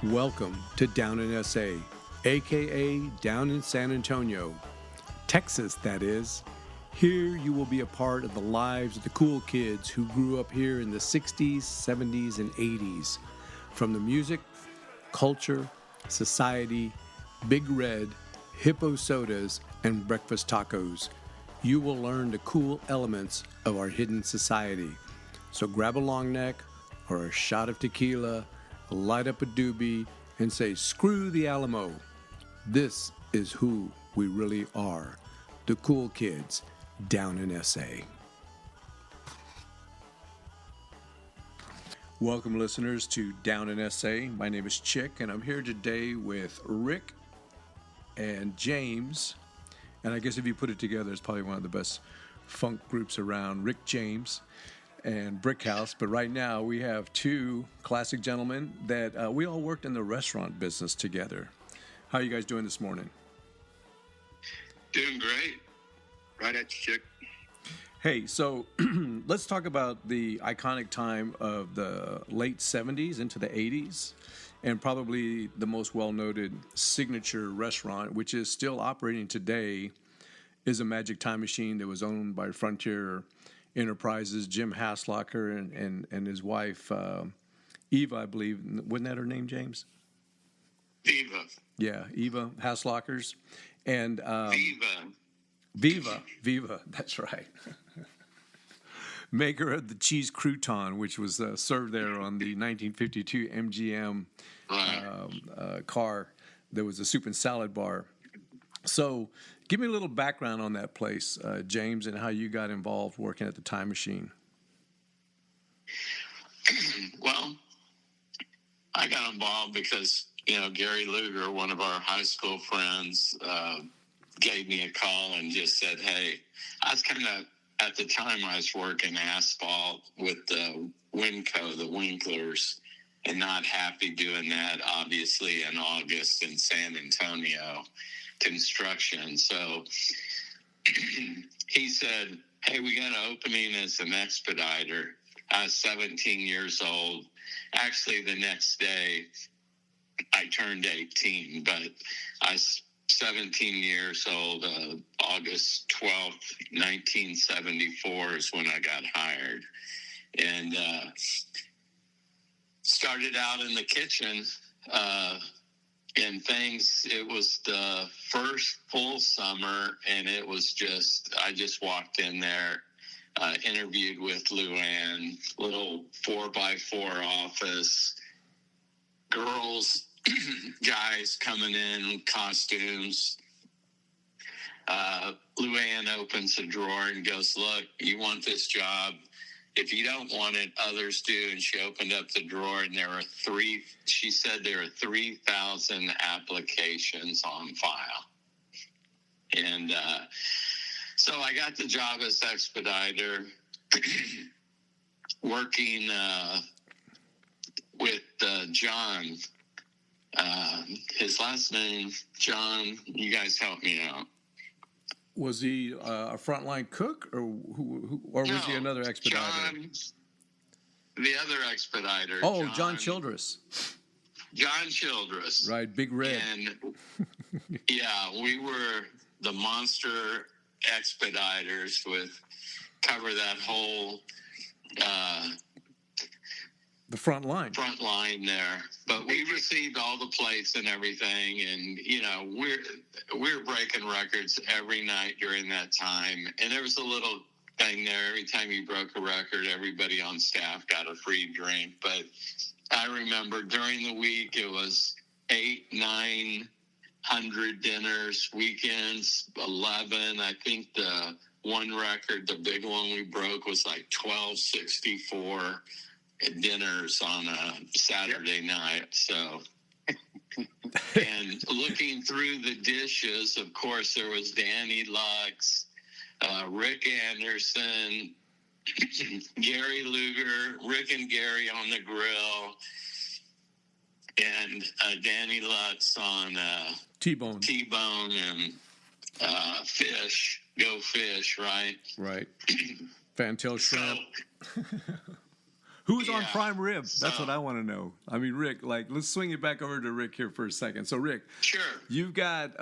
Welcome to Down in SA, aka Down in San Antonio, Texas, that is. Here you will be a part of the lives of the Kool Kids who grew up here in the 60s, 70s, and 80s. From the music, culture, society, Big Red, hippo sodas, and breakfast tacos, you will learn the cool elements of our hidden society. So grab a long neck or a shot of tequila, light up a doobie, and say, screw the Alamo. This is who we really are, the Kool Kids down in SA. Welcome, listeners, to Down in SA. My name is Chick, and I'm here today with Rick and James. And I guess if you put it together, it's probably one of the best funk groups around, Rick James and Brickhouse. But right now we have two classic gentlemen that we all worked in the restaurant business together. How are you guys doing this morning? Doing great. Right at you, Chick. Hey, so let's talk about the iconic time of the late 70s into the 80s, and probably the most well-noted signature restaurant, which is still operating today, is a Magic Time Machine that was owned by Frontier Enterprises, Jim Haslocker and his wife, Eva, I believe. Wasn't that her name, James? Viva. Yeah, Eva Haslockers. And Viva, that's right. Maker of the cheese crouton, which was served there on the 1952 MGM car. There was a soup and salad bar. So give me a little background on that place, James, and how you got involved working at the Time Machine. Well, I got involved because, Gary Luger, one of our high school friends, gave me a call and just said, hey, I was kind of, at the time I was working asphalt with the Winco, the Winklers, and not happy doing that, obviously, in August in San Antonio construction. So he said, hey, we got an opening as an expediter. I was 17 years old. Actually, the next day, I turned 18, but I was 17 years old. August 12th, 1974 is when I got hired. And started out in the kitchen, and things, it was the first full summer, and it was I just walked in there, interviewed with Luann, little 4x4 office, girls, guys coming in costumes. Luann opens a drawer and goes, look, you want this job? If you don't want it, others do. And she opened up the drawer, and she said there are 3,000 applications on file. And so I got the job as expediter, working with John. His last name, John, you guys help me out. Was he a frontline cook, or was he another expediter? John, the other expediter. Oh, John Childress. John Childress. Right, Big Red. And yeah, we were the monster expediters cover that whole the front line there. But we received all the plates and everything, and we're breaking records every night during that time. And there was a little thing there. Every time you broke a record, everybody on staff got a free drink. But I remember during the week it was 800-900 dinners, weekends 11. I think the one record, the big one we broke, was like 1264 dinners on a Saturday night. So, and looking through the dishes, of course, there was Danny Lux, Rick Anderson, Gary Luger, Rick and Gary on the grill, and Danny Lux on T-bone and fish. Go fish, right? Right. Fantail shrimp. Who's on Yeah. prime rib? That's So- what I want to know. I mean, Rick, like, let's swing it back over to Rick here for a second. So, Rick, Sure. you've got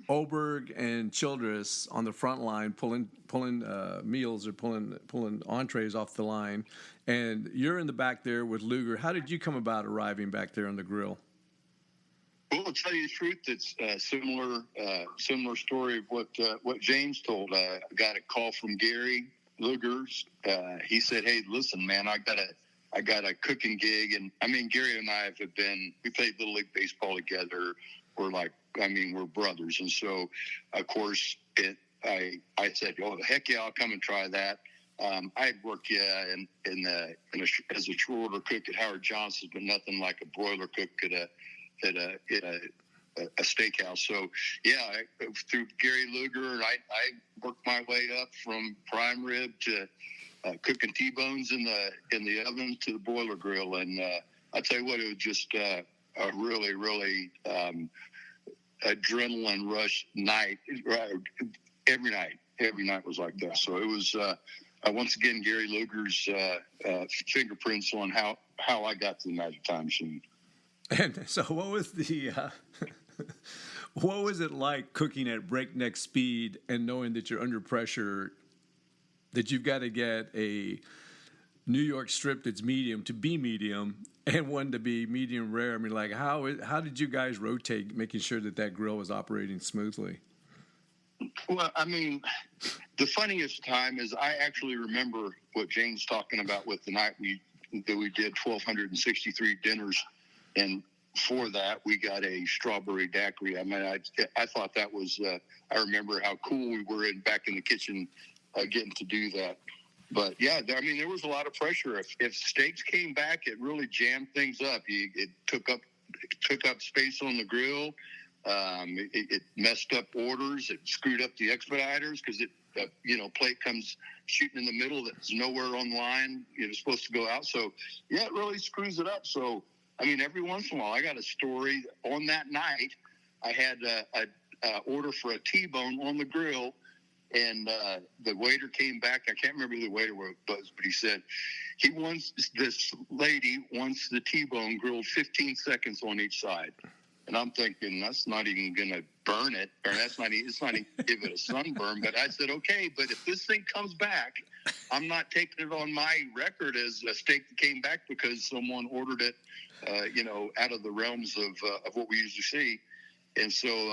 Oberg and Childress on the front line pulling meals or pulling entrees off the line, and you're in the back there with Luger. How did you come about arriving back there on the grill? Well, to tell you the truth, it's a similar story of what James told. I got a call from Gary Luger's. He said, "Hey, listen, man, I got a cooking gig." And I mean, Gary and I we played Little League baseball together. We're brothers. And so, of course, I said, "Oh, heck yeah, I'll come and try that." I had worked, as a shorter cook at Howard Johnson's, but nothing like a broiler cook at a steakhouse. So, yeah, through Gary Luger, I worked my way up from prime rib to cooking T-bones in the oven to the boiler grill. And I tell you what, it was just a really, really adrenaline rush night. Every night was like that. So it was once again Gary Luger's fingerprints on how I got to the Magic Time Machine. And so, what was it like cooking at breakneck speed and knowing that you're under pressure, that you've got to get a New York strip that's medium to be medium and one to be medium rare? I mean, like, how did you guys rotate, making sure that grill was operating smoothly? Well, I mean, the funniest time is I actually remember what Jane's talking about with the night that we did 1,263 dinners. And for that, we got a strawberry daiquiri. I mean, I thought that was, I remember how cool we were back in the kitchen getting to do that. But, yeah, I mean, there was a lot of pressure. If steaks came back, it really jammed things up. It took up space on the grill. It messed up orders. It screwed up the expediters because plate comes shooting in the middle that's nowhere on the line. It's supposed to go out. So, yeah, it really screws it up. So, I mean, every once in a while, I got a story. On that night, I had a order for a T-bone on the grill, and the waiter came back. I can't remember who the waiter was, but he said this lady wants the T-bone grilled 15 seconds on each side. And I'm thinking, that's not even going to burn it, or it's not even give it a sunburn. But I said, okay, but if this thing comes back, I'm not taking it on my record as a steak that came back because someone ordered it, out of the realms of what we usually see. And so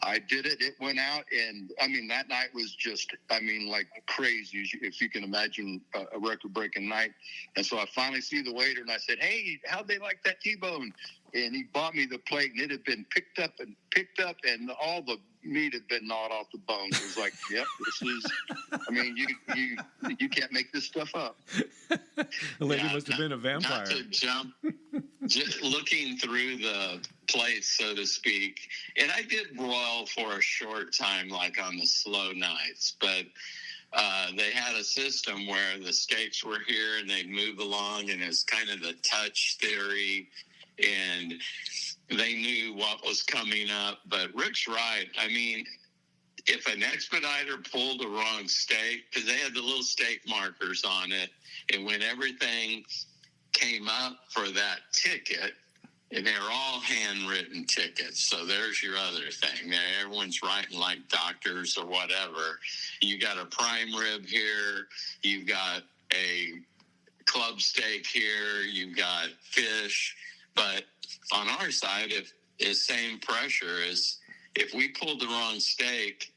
I did it. It went out. And, I mean, that night was just, like crazy, if you can imagine a record-breaking night. And so I finally see the waiter, and I said, hey, how'd they like that T-bone? And he bought me the plate, and it had been picked up, and all the meat had been gnawed off the bones. It was like, yep, this is, I mean, you can't make this stuff up. The lady must have been a vampire. Not to jump, just looking through the plates, so to speak. And I did broil for a short time, like on the slow nights, but they had a system where the steaks were here and they'd move along, and it's kind of the touch theory. And they knew what was coming up. But Rick's right. I mean, if an expediter pulled the wrong steak, because they had the little steak markers on it, and when everything came up for that ticket, and they're all handwritten tickets. So there's your other thing. Everyone's writing like doctors or whatever. You got a prime rib here. You've got a club steak here. You've got fish. But on our side, if the same pressure as if we pulled the wrong steak,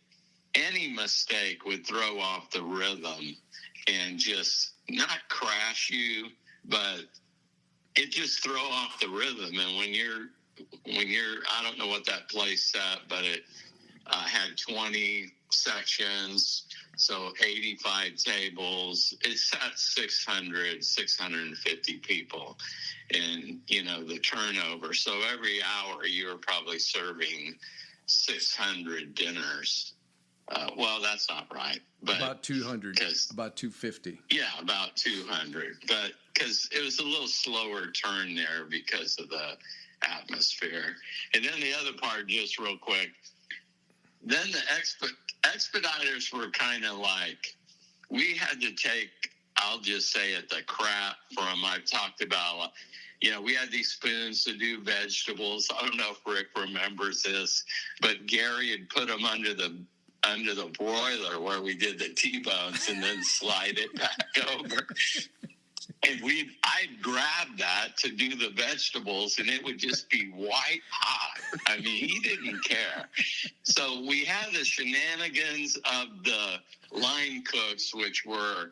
any mistake would throw off the rhythm and just not crash you, but it just throw off the rhythm. And when you're, I don't know what that place set, but it had 20 sections, so 85 tables. It sat 650 people. And, the turnover. So every hour you were probably serving 600 dinners. Well, that's not right. But about 200, about 250. Yeah, about 200. But because it was a little slower turn there because of the atmosphere. And then the other part, just real quick, then the expediters were kind of like, we had to take I'll just say it, the crap from I've talked about. We had these spoons to do vegetables. I don't know if Rick remembers this, but Gary had put them under the broiler where we did the T-bones and then slide it back over. And I'd grab that to do the vegetables, and it would just be white hot. I mean, he didn't care. So we had the shenanigans of the line cooks, which were,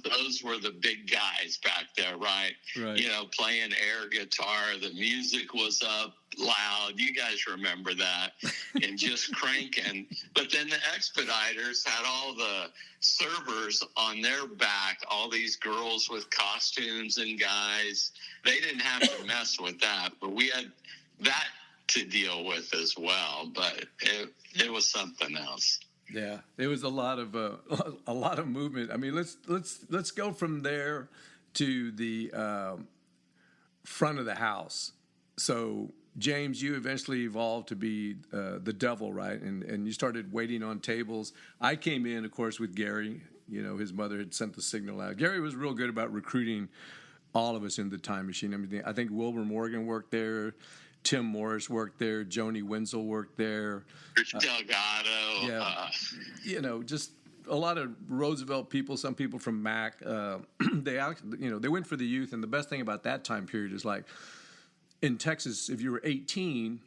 those were the big guys back there, right? Right. Playing air guitar. The music was up loud. You guys remember that. And just cranking. But then the expediters had all the servers on their back, all these girls with costumes and guys. They didn't have to mess with that, but we had that to deal with as well. But it was something else. Yeah, there was a lot of movement. I mean, let's go from there to the front of the house. So, James, you eventually evolved to be the devil, right? And you started waiting on tables. I came in, of course, with Gary. His mother had sent the signal out. Gary was real good about recruiting all of us in the time machine. I mean, I think Wilbur Morgan worked there. Tim Morris worked there. Joni Wenzel worked there. Rich Delgado. Yeah. Just a lot of Roosevelt people, some people from Mac. They went for the youth. And the best thing about that time period is, like, in Texas, if you were 18,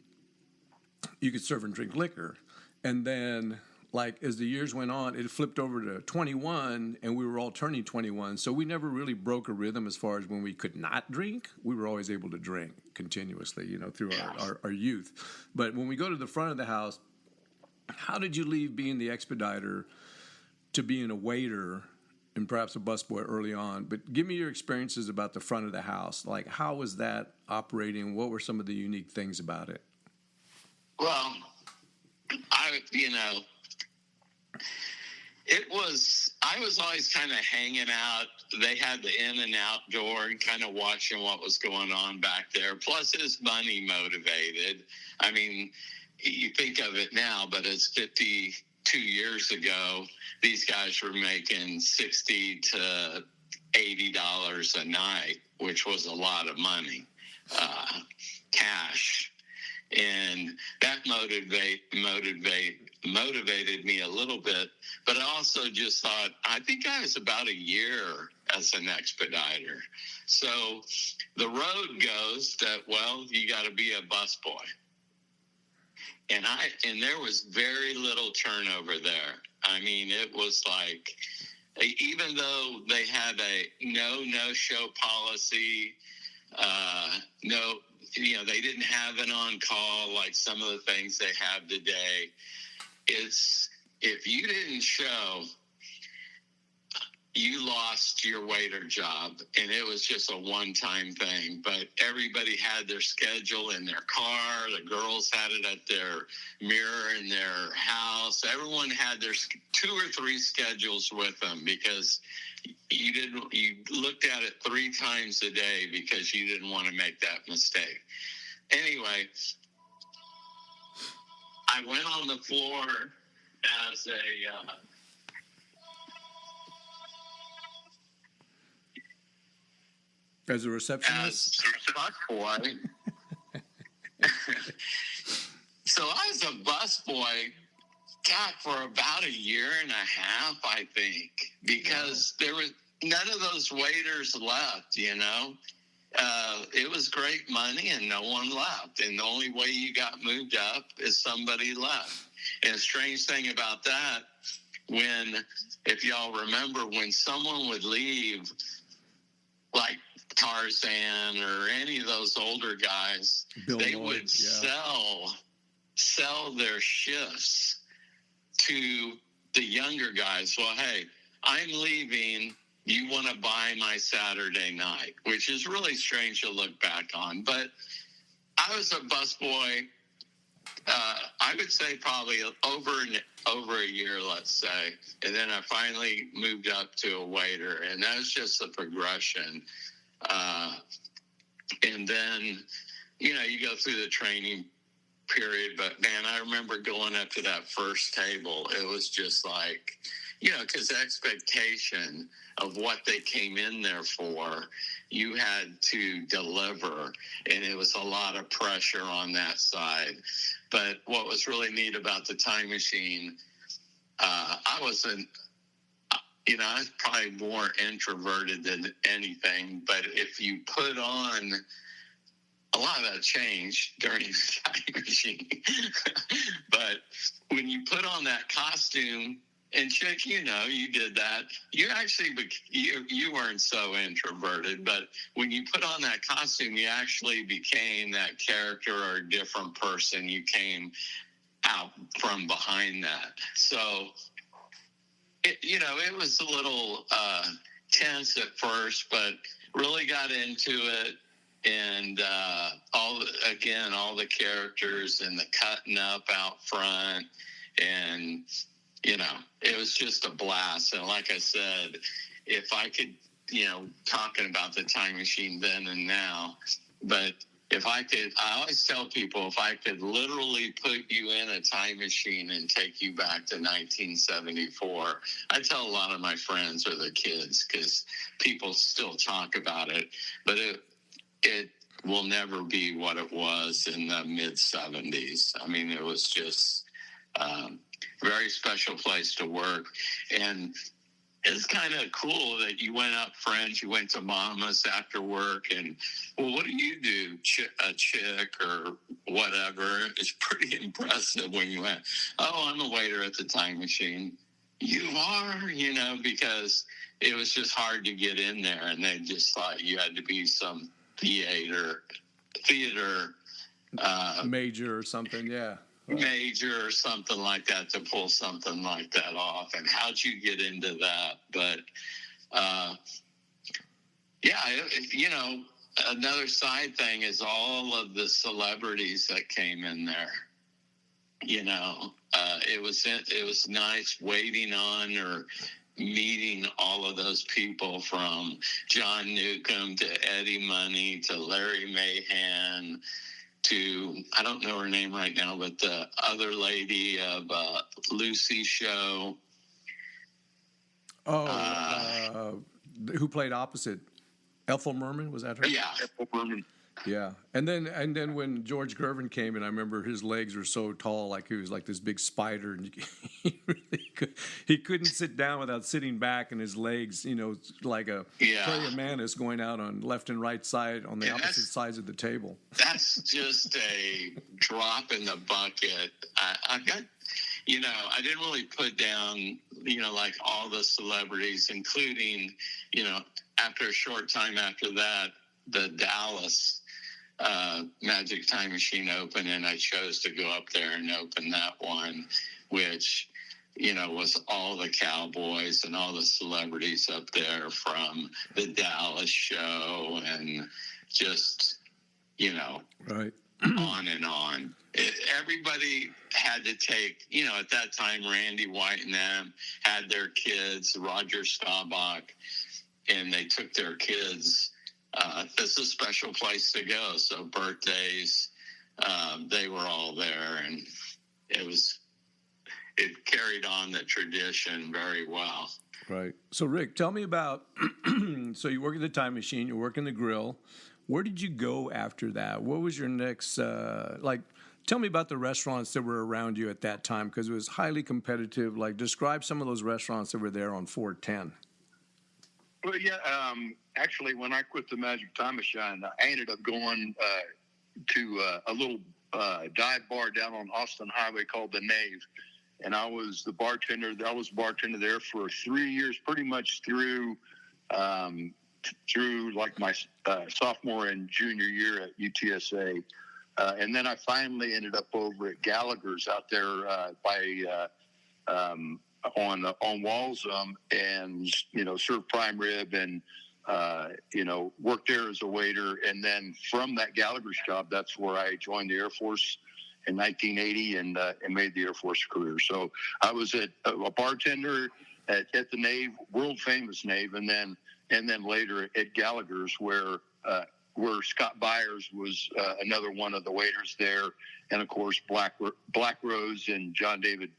you could serve and drink liquor. And then, like, as the years went on, it flipped over to 21, and we were all turning 21. So we never really broke a rhythm as far as when we could not drink. We were always able to drink continuously, through our youth. But when we go to the front of the house, how did you leave being the expediter to being a waiter and perhaps a busboy early on? But give me your experiences about the front of the house. Like, how was that operating? What were some of the unique things about it? Well, I was always kind of hanging out. They had the in and out door and kind of watching what was going on back there. Plus, it's money motivated. I mean, you think of it now, but it's 52 years ago. These guys were making $60 to $80 a night, which was a lot of money, cash. And that motivated me a little bit. But I also just thought, I think I was about a year as an expediter. So the road goes that, well, you got to be a busboy. And there was very little turnover there. I mean, it was like, even though they had a no-show policy, they didn't have an on-call like some of the things they have today. It's, if you didn't show, you lost your waiter job, and it was just a one-time thing. But everybody had their schedule in their car. The girls had it at their mirror in their house. Everyone had their 2 or 3 schedules with them, because you looked at it 3 times a day because you didn't want to make that mistake. Anyway, I went on the floor as a receptionist? As a busboy. So I was a busboy, for about a year and a half, I think, because there was none of those waiters left, It was great money and no one left. And the only way you got moved up is somebody left. And the strange thing about that, if y'all remember, when someone would leave, like Tarzan or any of those older guys, they would sell their shifts to the younger guys. Well, hey, I'm leaving. You want to buy my Saturday night, which is really strange to look back on. But I was a busboy, I would say probably over a year, let's say. And then I finally moved up to a waiter, and that was just the progression. And then, you go through the training period, but man, I remember going up to that first table. It was just like, because the expectation of what they came in there for, you had to deliver, and it was a lot of pressure on that side. But what was really neat about the time machine, I wasn't, I was probably more introverted than anything, but if you put on, a lot of that changed during the time machine. But when you put on that costume, and Chick, you did that. You actually, you weren't so introverted, but when you put on that costume, you actually became that character or a different person. You came out from behind that. So, it was a little tense at first, but really got into it. And all the characters and the cutting up out front, and it was just a blast. And like I said, if I could, talking about the time machine then and now, but if I could, I always tell people, if I could literally put you in a time machine and take you back to 1974, I tell a lot of my friends or the kids, because people still talk about it, but it will never be what it was in the mid-'70s. I mean, it was just a very special place to work. And it's kind of cool that you went up French, you went to Mama's after work, and, well, what do you do, a chick or whatever? It's pretty impressive when you went, oh, I'm a waiter at the time machine. You are, because it was just hard to get in there, and they just thought you had to be some theater major or something, yeah. Major or something like that to pull something like that off. And how'd you get into that? But another side thing is all of the celebrities that came in there. It was nice waiting on or meeting all of those people, from John Newcomb to Eddie Money to Larry Mahan to, I don't know her name right now, but the other lady of Lucy's show. Who played opposite? Ethel Merman, was that her? Yeah, Ethel Merman. Yeah, and then when George Gervin came in, I remember his legs were so tall, like he was like this big spider, and he couldn't sit down without sitting back, and his legs, like a praying mantis going out on left and right side on the opposite sides of the table. That's just a drop in the bucket. I got, I didn't really put down, like all the celebrities, including, after a short time after that, the Dallas Magic Time Machine opened, and I chose to go up there and open that one, which, was all the cowboys and all the celebrities up there from the Dallas show, and just, right. on and on. Everybody had to take, at that time, Randy White and them had their kids, Roger Staubach, and they took their kids. This is a special place to go. So birthdays, they were all there, and it carried on the tradition very well. Right. So Rick, tell me about, so you work at the time machine, you work in the grill. Where did you go after that? What was your next, tell me about the restaurants that were around you at that time, because it was highly competitive. Like, describe some of those restaurants that were there on 410. Well, yeah, actually, when I quit the Magic Time Machine, I ended up going to a little dive bar down on Austin Highway called the Nave, and I was the bartender. I was bartender there for 3 years, pretty much through like my sophomore and junior year at UTSA, and then I finally ended up over at Gallagher's out there by. On Walsham, and served prime rib, and worked there as a waiter. And then from that Gallagher's job, that's where I joined the Air Force in 1980 and made the Air Force career. So I was a bartender at the Nave, world famous Nave, and then later at Gallagher's, where Scott Byers was another one of the waiters there, and of course Black Rose and John David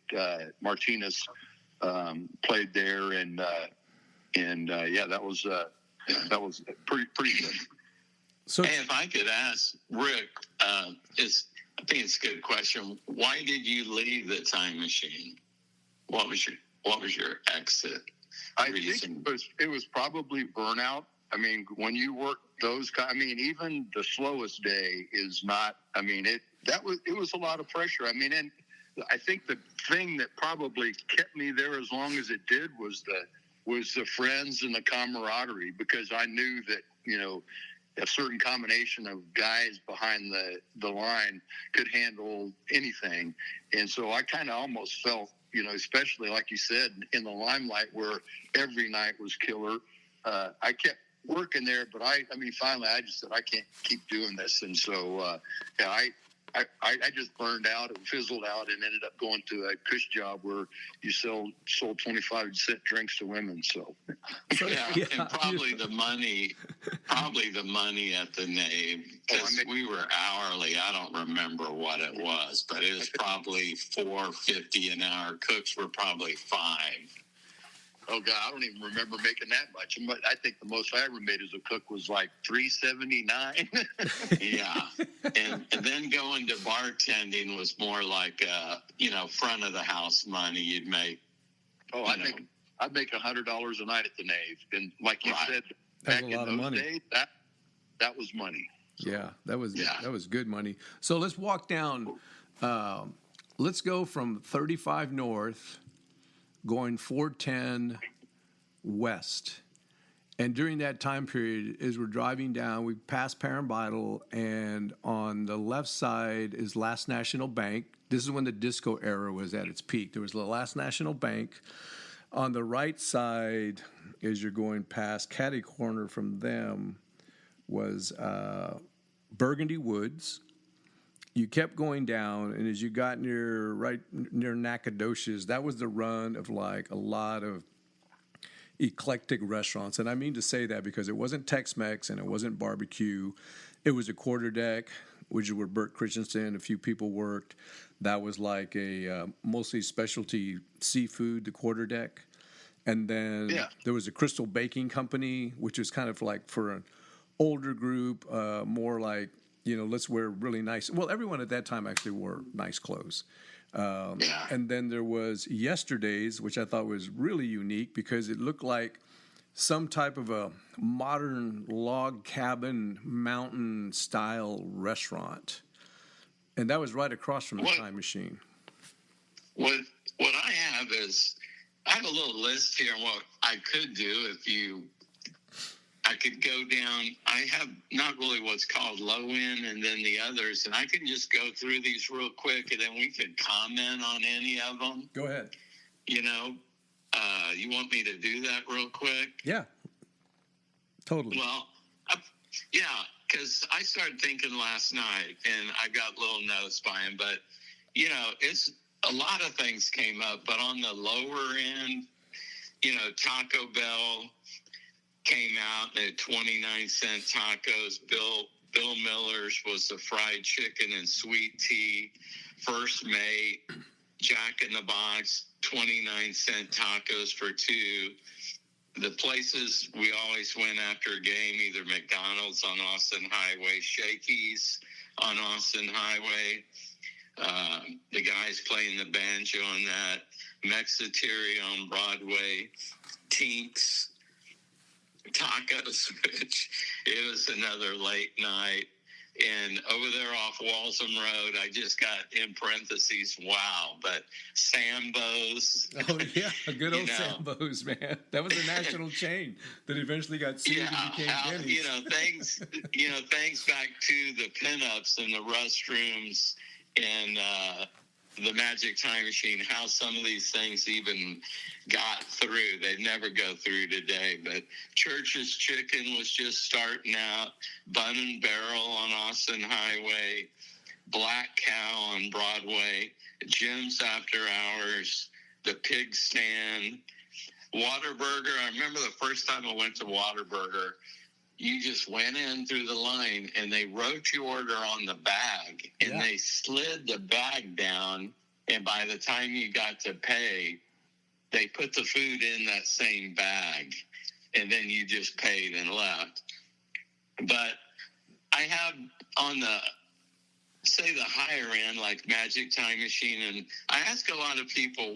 Martinez played there, and yeah, that was pretty good. So, hey, if I could ask Rick, I think it's a good question. Why did you leave the time machine? What was your exit? I think it was probably burnout. I mean, when you work those kind, I mean, even the slowest day is not. I mean, it was a lot of pressure. I mean, and I think the thing that probably kept me there as long as it did was the friends and the camaraderie, because I knew that, you know, a certain combination of guys behind the line could handle anything. And so I kind of almost felt, you know, especially like you said, in the limelight where every night was killer. I kept working there, but I mean, finally I just said, I can't keep doing this. And so, yeah, I just burned out and fizzled out and ended up going to a cush job where you sold 25-cent drinks to women. So yeah, and probably the money at the Nave, because we were hourly. I don't remember what it was, but it was probably $4.50 an hour. Cooks were probably $5. Oh God, I don't even remember making that much. But I think the most I ever made as a cook was like $3.79. Yeah, and then going to bartending was more like you know, front of the house money. You'd make. Oh, I'd make $100 a night at the Nave, and like you said, that's back a lot in of those money. days, that was money. So, yeah, that was good money. So let's walk down. Let's go from 35 north, going 410 west. And during that time period, as we're driving down, we pass Paramvidal, and on the left side is Last National Bank. This is when the disco era was at its peak. There was the Last National Bank. On the right side, as you're going past Caddy Corner from them, was Burgundy Woods. You kept going down, and as you got right near Nacogdoches, that was the run of like a lot of eclectic restaurants. And I mean to say that because it wasn't Tex-Mex and it wasn't barbecue. It was a quarter deck, which is where Bert Christensen, a few people worked. That was like a mostly specialty seafood, the quarter deck. And then there was a Crystal Baking Company, which was kind of like for an older group, more like, you know, let's wear really nice. Well, everyone at that time actually wore nice clothes. And then there was Yesterday's, which I thought was really unique because it looked like some type of a modern log cabin mountain style restaurant. And that was right across from the time machine. What I have is, I have a little list here on what I could do I could go down. I have not really what's called low end and then the others, and I can just go through these real quick, and then we could comment on any of them. Go ahead. You know, you want me to do that real quick? Yeah, totally. Well, yeah, because I started thinking last night, and I got little notes by him, but, you know, it's a lot of things came up, but on the lower end, you know, Taco Bell came out at 29-cent tacos. Bill Miller's was the fried chicken and sweet tea. First Mate, Jack in the Box, 29-cent tacos for two. The places we always went after a game, either McDonald's on Austin Highway, Shakey's on Austin Highway. The guys playing the banjo on that. Mexiteria on Broadway. Tinks. Tacos, which it was another late night. And over there off Waltham Road, I just got in parentheses, wow, but Sambo's. Oh, yeah, a good old Sambo's, man. That was a national chain that eventually got sued and became Denny's. Things back to the pinups and the restrooms and the Magic Time Machine, how some of these things even got through. They never go through today. But Church's Chicken was just starting out. Bun and Barrel on Austin Highway. Black Cow on Broadway. Jim's After Hours. The Pig Stand. Whataburger. I remember the first time I went to Whataburger, you just went in through the line and they wrote your order on the bag and they slid the bag down. And by the time you got to pay, they put the food in that same bag, and then you just paid and left. But I have on the, say, the higher end, like Magic Time Machine, and I ask a lot of people,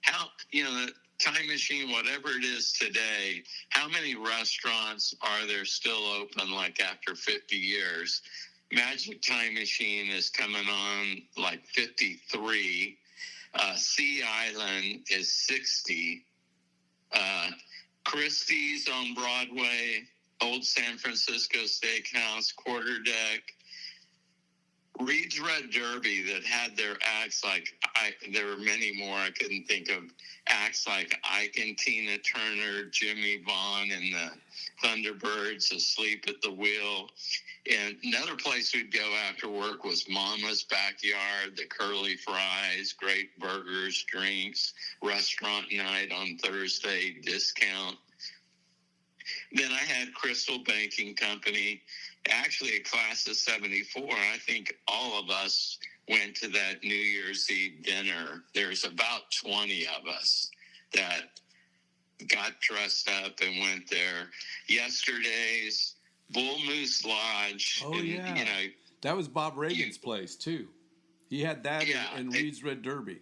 how, the time machine, whatever it is today, how many restaurants are there still open, like after 50 years? Magic Time Machine is coming on like 53. Sea Island is 60. Christie's on Broadway, Old San Francisco Steakhouse, Quarter Deck, Reed's Red Derby that had their acts like, there were many more I couldn't think of, acts like Ike and Tina Turner, Jimmy Vaughn and the Thunderbirds, Asleep at the Wheel. And another place we'd go after work was Mama's Backyard, the Curly Fries, great burgers, drinks, restaurant night on Thursday, discount. Then I had Crystal Banking Company, actually a class of 74. I think all of us went to that New Year's Eve dinner. There's about 20 of us that got dressed up and went there. Yesterday's Bull Moose Lodge. Oh, yeah. That was Bob Reagan's place, too. He had that in Reed's Red Derby.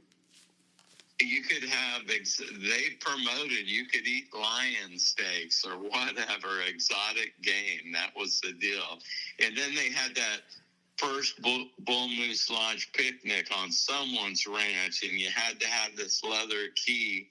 You could have, they promoted, you could eat lion steaks or whatever, exotic game. That was the deal. And then they had that first Bull Moose Lodge picnic on someone's ranch, and you had to have this leather key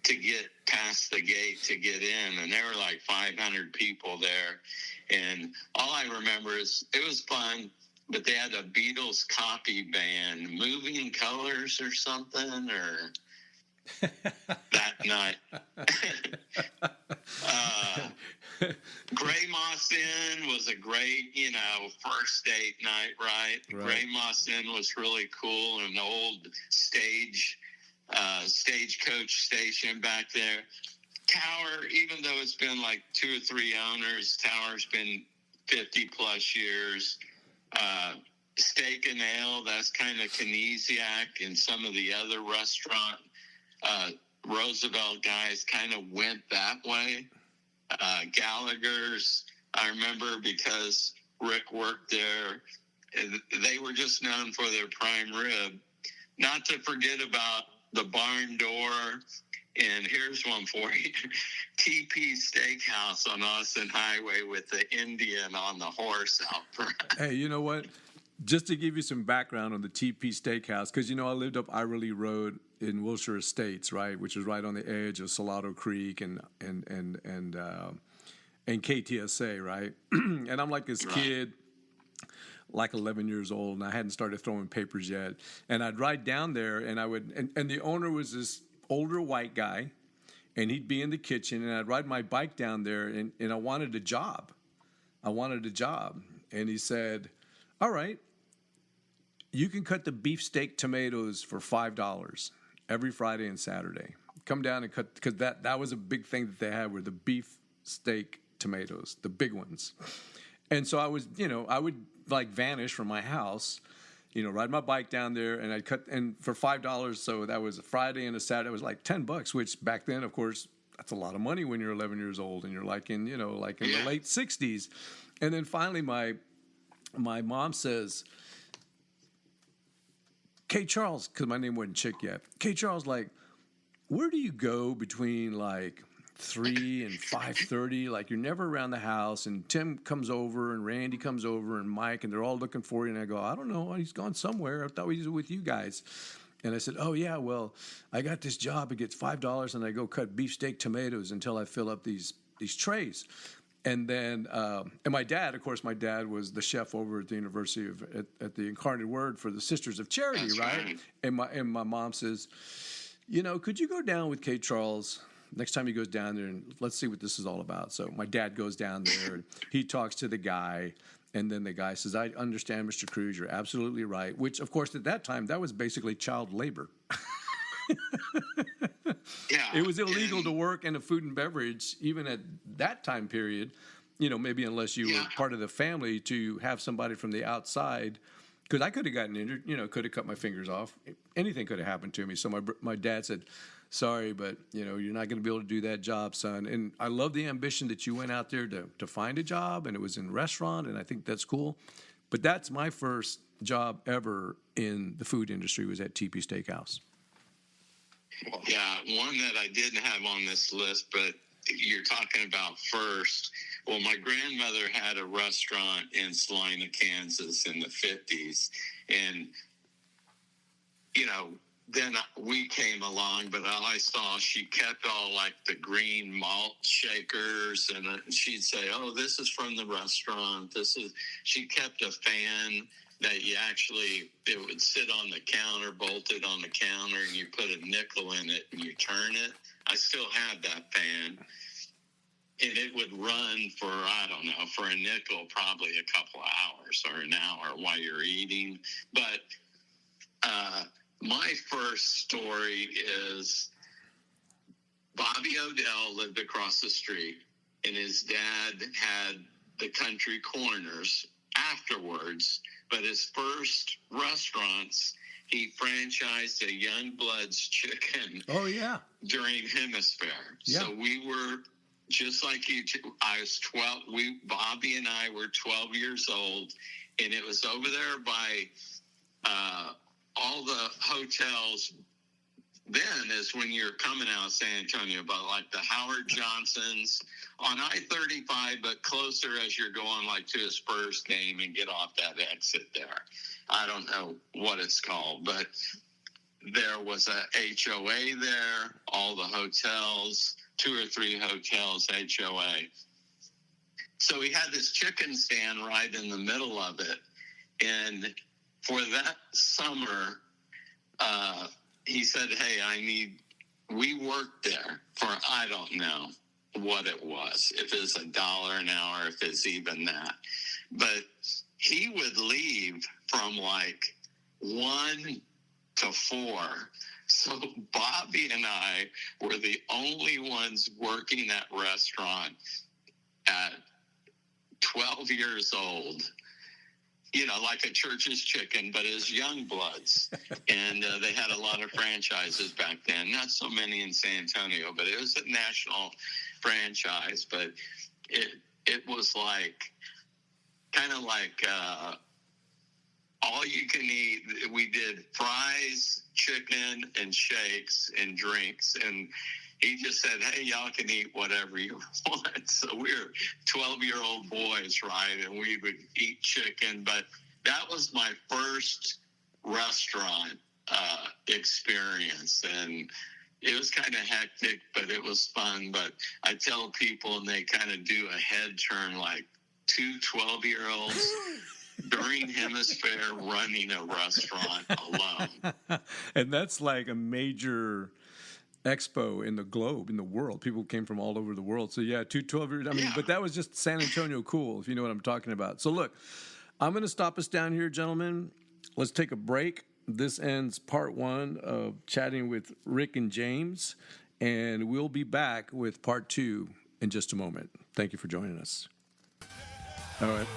to get past the gate to get in. And there were like 500 people there. And all I remember is it was fun, but they had a Beatles copy band, Moving Colors or something, or that night. Gray Moss Inn was a great, first date night, right? Gray Moss Inn was really cool, an old stagecoach station back there. Tower, even though it's been like 2 or 3 owners, Tower's been 50 plus years. Steak and Ale, that's kind of Kinesiac, and some of the other restaurant Roosevelt guys kind of went that way. Gallagher's, I remember because Rick worked there, they were just known for their prime rib. Not to forget about the Barn Door. And here's one for you. TP Steakhouse on Austin Highway with the Indian on the horse out front. Hey, you know what? Just to give you some background on the TP Steakhouse, because, I lived up Iverly Road in Wilshire Estates, right, which is right on the edge of Salado Creek and KTSA, right? And I'm like this kid, like 11 years old, and I hadn't started throwing papers yet. And I'd ride down there, and I would, and the owner was this older white guy, and he'd be in the kitchen, and I'd ride my bike down there, and I wanted a job. And he said, all right, you can cut the beefsteak tomatoes for $5 every Friday and Saturday. Come down and cut, because that was a big thing that they had, were the beefsteak tomatoes, the big ones. And so I was, I would like vanish from my house, ride my bike down there, and I'd cut, and for $5, so that was a Friday and a Saturday, it was like $10, which back then, of course, that's a lot of money when you're 11 years old and you're like in, the late 60s. And then finally my mom says, K. Charles, because my name wasn't Chick yet. K. Charles, like, where do you go between like 3 and 5:30? Like, you're never around the house, and Tim comes over and Randy comes over and Mike, and they're all looking for you. And I go, I don't know, he's gone somewhere. I thought he was with you guys. And I said, oh yeah, well, I got this job. It gets $5, and I go cut beefsteak tomatoes until I fill up these trays. And then, and my dad was the chef over at the University at the Incarnate Word for the Sisters of Charity, That's right? And my mom says, could you go down with K. Charles next time he goes down there, and let's see what this is all about. So my dad goes down there, and he talks to the guy, and then the guy says, I understand, Mr. Cruz, you're absolutely right, which, of course, at that time, that was basically child labor. Yeah, it was illegal to work in a food and beverage, even at that time period, maybe unless you were part of the family, to have somebody from the outside, because I could have gotten injured, could have cut my fingers off. Anything could have happened to me. So my dad said, sorry, but you're not going to be able to do that job, son. And I love the ambition that you went out there to find a job, and it was in a restaurant, and I think that's cool. But that's my first job ever in the food industry was at TP Steakhouse. Yeah, one that I didn't have on this list, but you're talking about first. Well, my grandmother had a restaurant in Salina, Kansas in the 50s. And, then we came along, but all I saw, she kept all like the green malt shakers. And she'd say, oh, this is from the restaurant. She kept a fan that it would sit on the counter, bolted on the counter, and you put a nickel in it and you turn it. I still have that fan. And it would run for, I don't know, for a nickel, probably a couple of hours or an hour while you're eating. But my first story is Bobby Odell lived across the street, and his dad had the Country Corners afterwards. But his first restaurants, he franchised a Youngbloods chicken. Oh, yeah. During Hemisphere. Yeah. So we were just like you two. I was 12. Bobby and I were 12 years old, and it was over there by all the hotels. Then is when you're coming out of San Antonio, but like the Howard Johnsons on I-35, but closer as you're going like to a Spurs game and get off that exit there. I don't know what it's called, but there was a HOA there, all the hotels, 2 or 3 hotels, HOA. So we had this chicken stand right in the middle of it. And for that summer, he said, hey, we worked there for, I don't know what it was, if it's $1 an hour, if it's even that. But he would leave from like 1 to 4. So Bobby and I were the only ones working that restaurant at 12 years old. Like a Church's Chicken, but as Youngbloods. And they had a lot of franchises back then. Not so many in San Antonio, but it was a national franchise. But it was like, kind of like all you can eat. We did fries, chicken, and shakes and drinks. And he just said, hey, y'all can eat whatever you want. So we were 12-year-old boys, right? And we would eat chicken. But that was my first restaurant experience. And it was kind of hectic, but it was fun. But I tell people, and they kind of do a head turn like 2 12-year-olds during Hemisphere running a restaurant alone. And that's like a major expo in the globe, in the world. People came from all over the world. So yeah, 2 12-year-olds. I mean, but that was just San Antonio cool, if you know what I'm talking about. So look, I'm going to stop us down here, gentlemen. Let's take a break. This ends part 1 of chatting with Rick and James, and we'll be back with part 2 in just a moment. Thank you for joining us. All right.